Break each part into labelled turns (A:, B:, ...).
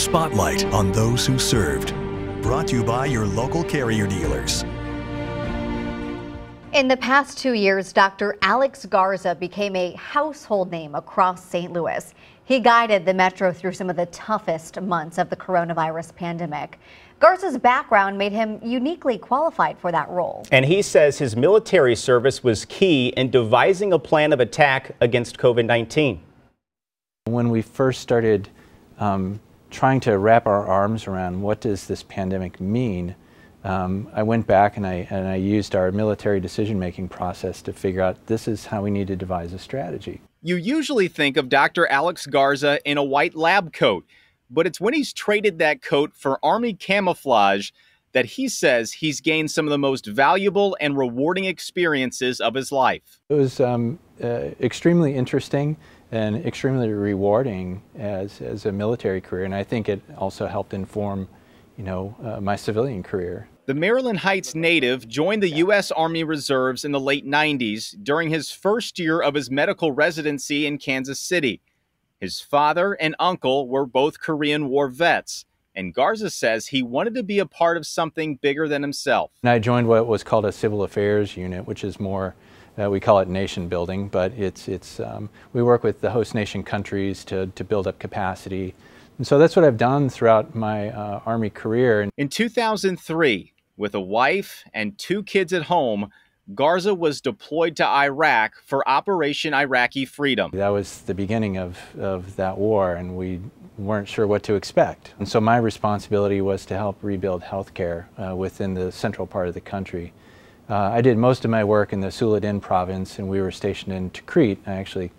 A: Spotlight on those who served. Brought to you by your local carrier dealers.
B: In the past 2 years, Dr. Alex Garza became a household name across St. Louis. He guided the Metro through some of the toughest months of the coronavirus pandemic. Garza's background made him uniquely qualified for that role.
C: And he says his military service was key in devising a plan of attack against COVID-19.
D: When we first started trying to wrap our arms around what does this pandemic mean, I went back and I used our military decision-making process to figure out this is how we need to devise a strategy.
E: You usually think of Dr. Alex Garza in a white lab coat, but it's when he's traded that coat for Army camouflage that he says he's gained some of the most valuable and rewarding experiences of his life.
D: It was extremely interesting and extremely rewarding as a military career, and I think it also helped inform, my civilian career.
E: The Maryland Heights native joined the U.S. Army Reserves in the late 90s during his first year of his medical residency in Kansas City. His father and uncle were both Korean War vets, and Garza says he wanted to be a part of something bigger than himself.
D: And I joined what was called a civil affairs unit, which is more, we call it nation building, but we work with the host nation countries to build up capacity. And so that's what I've done throughout my Army career.
E: In 2003, with a wife and 2 kids at home, Garza was deployed to Iraq for Operation Iraqi Freedom.
D: That was the beginning of that war, and we weren't sure what to expect. And so my responsibility was to help rebuild healthcare within the central part of the country. I did most of my work in the Suladin province, and we were stationed in Tikrit. I actually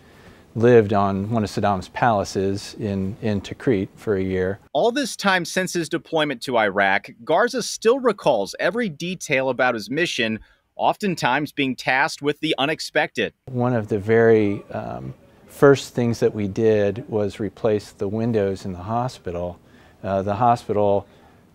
D: lived on one of Saddam's palaces in Tikrit for a year.
E: All this time since his deployment to Iraq, Garza still recalls every detail about his mission, oftentimes being tasked with the unexpected.
D: One of the very first things that we did was replace the windows in the hospital. The hospital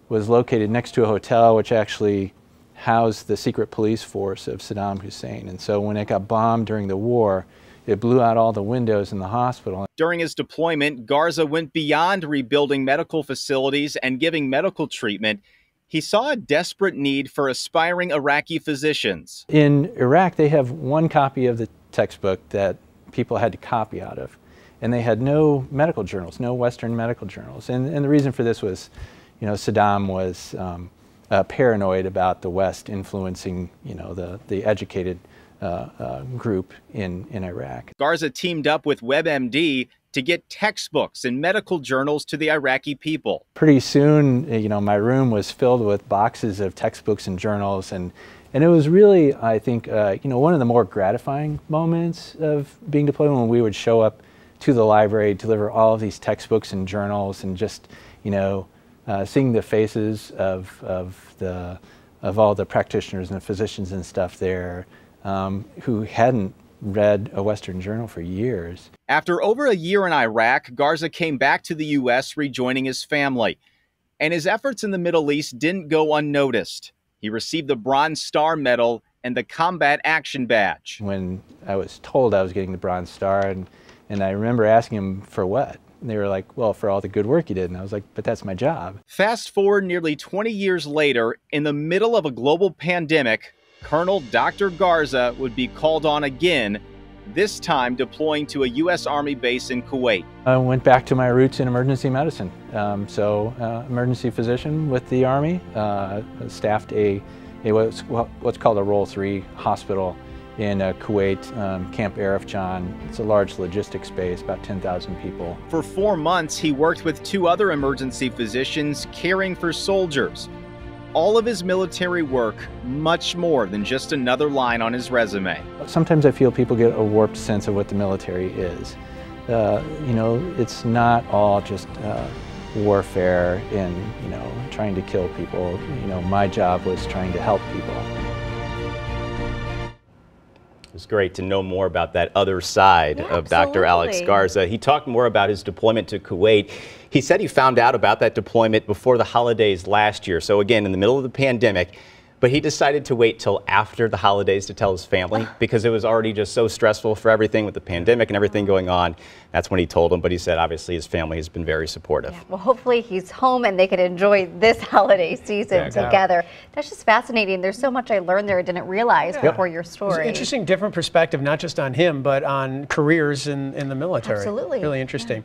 D: was located next to a hotel which actually housed the secret police force of Saddam Hussein. And so when it got bombed during the war, it blew out all the windows in the hospital.
E: During his deployment, Garza went beyond rebuilding medical facilities and giving medical treatment. He saw a desperate need for aspiring Iraqi physicians.
D: In Iraq, they have one copy of the textbook that people had to copy out of, and they had no medical journals, no Western medical journals. And the reason for this was, Saddam was paranoid about the West influencing, the educated group in Iraq.
E: Garza teamed up with WebMD to get textbooks and medical journals to the Iraqi people.
D: Pretty soon, my room was filled with boxes of textbooks and journals, and it was really, I think, one of the more gratifying moments of being deployed, when we would show up to the library, deliver all of these textbooks and journals, and just, seeing the faces of all the practitioners and the physicians and stuff there, who hadn't read a Western journal for years.
E: After over a year in Iraq, Garza came back to the U.S., rejoining his family. And his efforts in the Middle East didn't go unnoticed. He received the Bronze Star Medal and the Combat Action Badge.
D: When I was told I was getting the Bronze Star, and I remember asking him for what? And they were like, well, for all the good work you did. And I was like, but that's my job.
E: Fast forward nearly 20 years later, in the middle of a global pandemic, Colonel Dr. Garza would be called on again, this time deploying to a U.S. Army base in Kuwait.
D: I went back to my roots in emergency medicine. Emergency physician with the Army, staffed what's called a Role 3 hospital in Kuwait, Camp Arif Jan. It's a large logistics base, about 10,000 people.
E: For 4 months, he worked with 2 other emergency physicians caring for soldiers. All of his military work, much more than just another line on his resume.
D: Sometimes I feel people get a warped sense of what the military is. It's not all just warfare and, trying to kill people. My job was trying to help people.
C: It was great to know more about that other side of Dr. Alex Garza. He talked more about his deployment to Kuwait. He said he found out about that deployment before the holidays last year. So again, in the middle of the pandemic, But he decided to wait till after the holidays to tell his family because it was already just so stressful for everything with the pandemic and everything going on. That's when he told them, but he said obviously his family has been very supportive.
B: Yeah, well, hopefully he's home and they can enjoy this holiday season together. That's just fascinating. There's so much I learned there I didn't realize before your story.
F: It's an interesting, different perspective, not just on him, but on careers in the military.
B: Absolutely.
F: Really interesting.